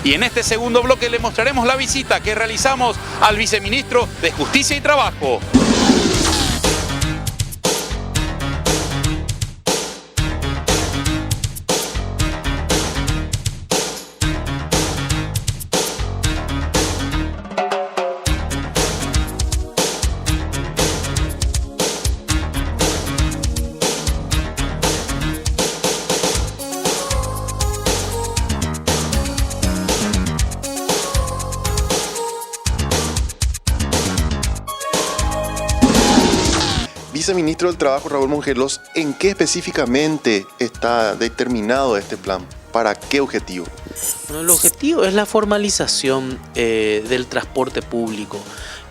Y en este segundo bloque le mostraremos la visita que realizamos al viceministro de Justicia y Trabajo. Viceministro del Trabajo, Raúl Mongelos, ¿en qué específicamente está determinado este plan? ¿Para qué objetivo? Bueno, el objetivo es la formalización del transporte público.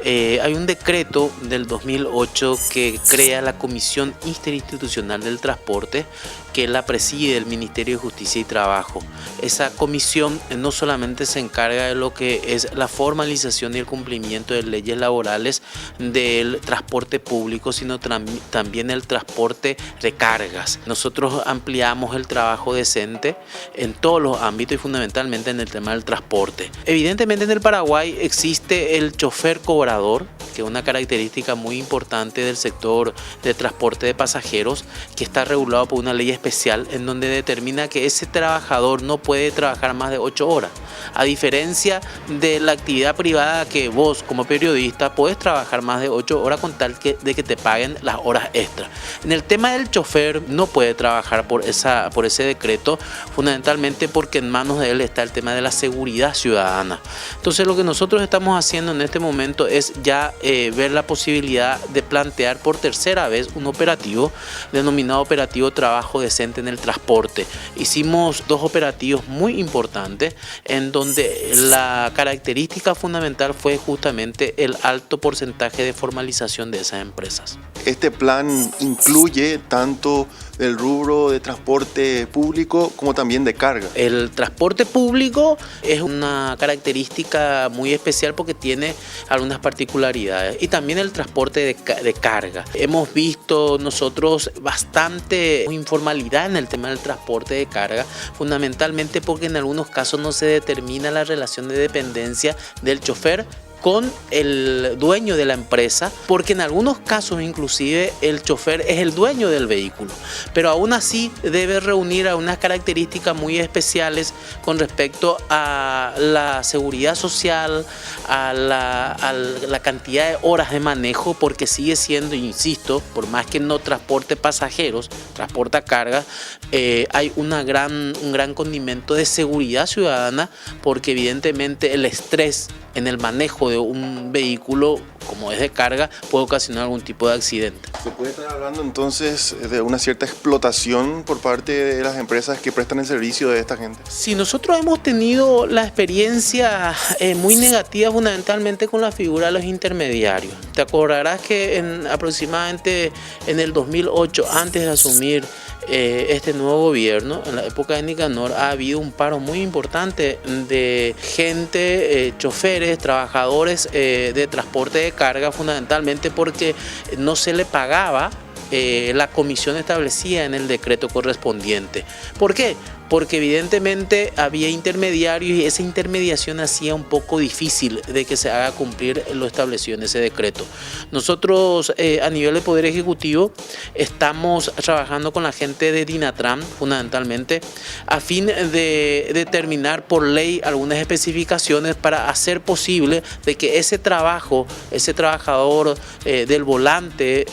Hay un decreto del 2008 que crea la Comisión Interinstitucional del Transporte, que la preside el Ministerio de Justicia y Trabajo. Esa comisión no solamente se encarga de lo que es la formalización y el cumplimiento de leyes laborales del transporte público, sino también el transporte de cargas. Nosotros ampliamos el trabajo decente en todos los ámbitos y fundamentalmente en el tema del transporte. Evidentemente en el Paraguay existe el chofer cobrador, que es una característica muy importante del sector de transporte de pasajeros, que está regulado por una ley especial en donde determina que ese trabajador no puede trabajar más de 8 horas. A diferencia de la actividad privada, que vos como periodista podés trabajar más de 8 horas con tal de que te paguen las horas extras. En el tema del chofer no puede trabajar por ese decreto, fundamentalmente porque en manos de él está el tema de la seguridad ciudadana. Entonces lo que nosotros estamos haciendo en este momento es ya ver la posibilidad de plantear por tercera vez un operativo denominado Operativo Trabajo Decente en el Transporte. Hicimos 2 operativos muy importantes en donde la característica fundamental fue justamente el alto porcentaje de formalización de esas empresas. Este plan incluye tanto el rubro de transporte público como también de carga. El transporte público es una característica muy especial porque tiene algunas particularidades, y también el transporte de carga. Hemos visto nosotros bastante informalidad en el tema del transporte de carga, fundamentalmente porque en algunos casos no se determina la relación de dependencia del chofer con el dueño de la empresa, porque en algunos casos inclusive el chofer es el dueño del vehículo, pero aún así debe reunir a unas características muy especiales con respecto a la seguridad social, a la cantidad de horas de manejo, porque sigue siendo, insisto, por más que no transporte pasajeros, transporta cargas, hay un gran condimento de seguridad ciudadana, porque evidentemente el estrés en el manejo de un vehículo, como es de carga, puede ocasionar algún tipo de accidente. ¿Se puede estar hablando entonces de una cierta explotación por parte de las empresas que prestan el servicio de esta gente? Sí, nosotros hemos tenido la experiencia muy negativa fundamentalmente con la figura de los intermediarios. Te acordarás que aproximadamente en el 2008, antes de asumir este nuevo gobierno, en la época de Nicanor, ha habido un paro muy importante de gente, choferes, trabajadores de transporte de carga, fundamentalmente porque no se le pagaba la comisión establecida en el decreto correspondiente. ¿Por qué? Porque evidentemente había intermediarios y esa intermediación hacía un poco difícil de que se haga cumplir lo establecido en ese decreto. Nosotros a nivel de Poder Ejecutivo estamos trabajando con la gente de Dinatran fundamentalmente a fin de determinar por ley algunas especificaciones para hacer posible de que ese trabajador del volante,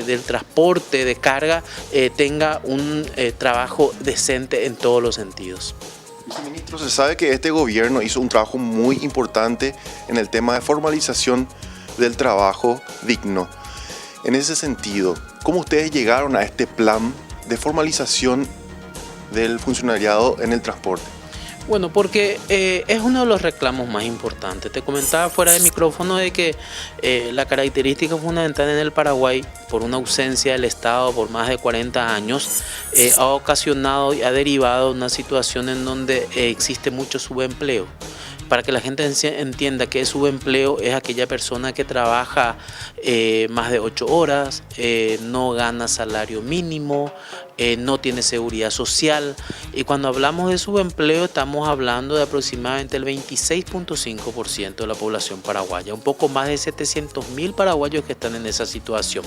del transporte de carga, tenga un trabajo decente en todos los sentidos. Viceministro, se sabe que este gobierno hizo un trabajo muy importante en el tema de formalización del trabajo digno. En ese sentido, ¿cómo ustedes llegaron a este plan de formalización del funcionariado en el transporte? Bueno, porque es uno de los reclamos más importantes. Te comentaba fuera de micrófono de que la característica fundamental en el Paraguay, por una ausencia del Estado por más de 40 años, ha ocasionado y ha derivado una situación en donde existe mucho subempleo. Para que la gente entienda que subempleo es aquella persona que trabaja más de 8 horas, no gana salario mínimo, no tiene seguridad social. Y cuando hablamos de subempleo estamos hablando de aproximadamente el 26.5% de la población paraguaya, un poco más de 700.000 paraguayos que están en esa situación.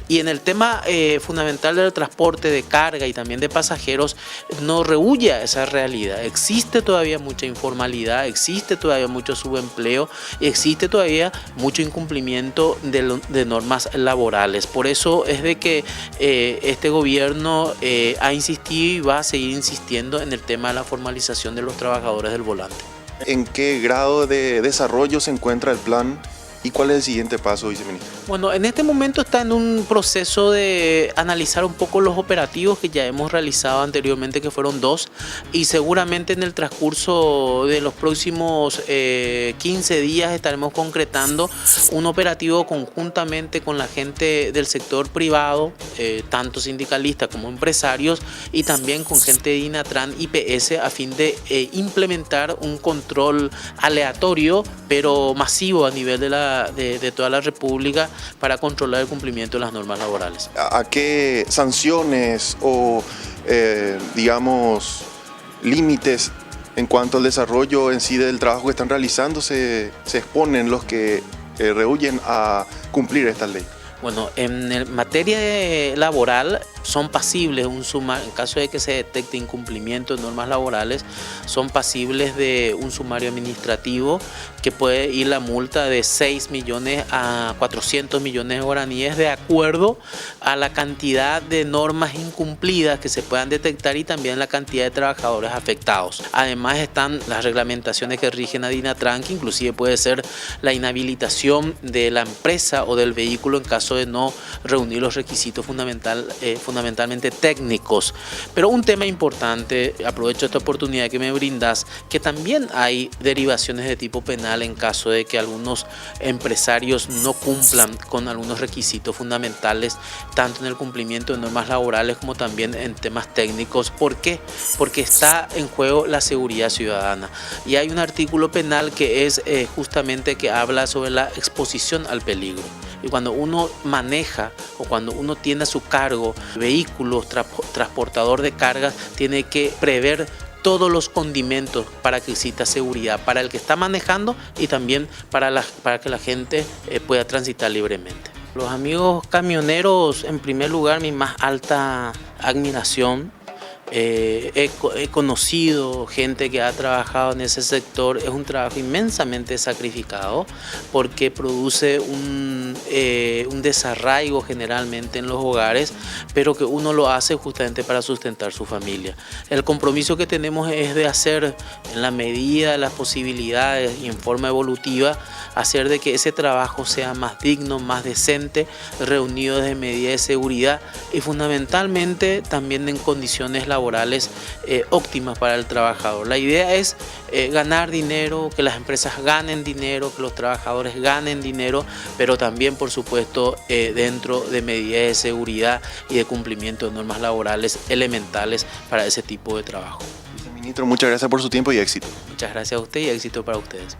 Y en el tema fundamental del transporte de carga y también de pasajeros, no rehúye a esa realidad. Existe todavía mucha informalidad, existe todavía mucho subempleo y existe todavía mucho incumplimiento de normas laborales. Por eso es de que este gobierno ha insistido y va a seguir insistiendo en el tema de la formalización de los trabajadores del volante. ¿En qué grado de desarrollo se encuentra el plan y cuál es el siguiente paso, viceministro? Bueno, en este momento está en un proceso de analizar un poco los operativos que ya hemos realizado anteriormente, que fueron 2, y seguramente en el transcurso de los próximos 15 días estaremos concretando un operativo conjuntamente con la gente del sector privado, tanto sindicalistas como empresarios, y también con gente de Dinatran y PS, a fin de implementar un control aleatorio pero masivo a nivel de toda la República para controlar el cumplimiento de las normas laborales. ¿A qué sanciones o, digamos, límites en cuanto al desarrollo en sí del trabajo que están realizando se exponen los que rehuyen a cumplir esta ley? Bueno, en materia laboral son pasibles en caso de que se detecte incumplimiento de normas laborales, son pasibles de un sumario administrativo que puede ir la multa de 6 millones a 400 millones de guaraníes de acuerdo a la cantidad de normas incumplidas que se puedan detectar y también la cantidad de trabajadores afectados. Además están las reglamentaciones que rigen a Dinatran, que inclusive puede ser la inhabilitación de la empresa o del vehículo en caso de no reunir los requisitos fundamentalmente técnicos. Pero un tema importante, aprovecho esta oportunidad que me brindas, que también hay derivaciones de tipo penal en caso de que algunos empresarios no cumplan con algunos requisitos fundamentales, tanto en el cumplimiento de normas laborales como también en temas técnicos. ¿Por qué? Porque está en juego la seguridad ciudadana. Y hay un artículo penal que es justamente que habla sobre la exposición al peligro. Y cuando uno maneja o cuando uno tiene a su cargo vehículos, transportador de cargas, tiene que prever todos los condimentos para que exista seguridad para el que está manejando y también para que la gente pueda transitar libremente. Los amigos camioneros, en primer lugar, mi más alta admiración. He conocido gente que ha trabajado en ese sector. Es un trabajo inmensamente sacrificado porque produce un desarraigo generalmente en los hogares, pero que uno lo hace justamente para sustentar su familia. El compromiso que tenemos es de hacer, en la medida de las posibilidades y en forma evolutiva, hacer de que ese trabajo sea más digno, más decente, reunido desde medidas de seguridad y fundamentalmente también en condiciones laborales óptimas para el trabajador. La idea es ganar dinero, que las empresas ganen dinero, que los trabajadores ganen dinero, pero también, por supuesto, dentro de medidas de seguridad y de cumplimiento de normas laborales elementales para ese tipo de trabajo. Viceministro, muchas gracias por su tiempo y éxito. Muchas gracias a usted y éxito para ustedes.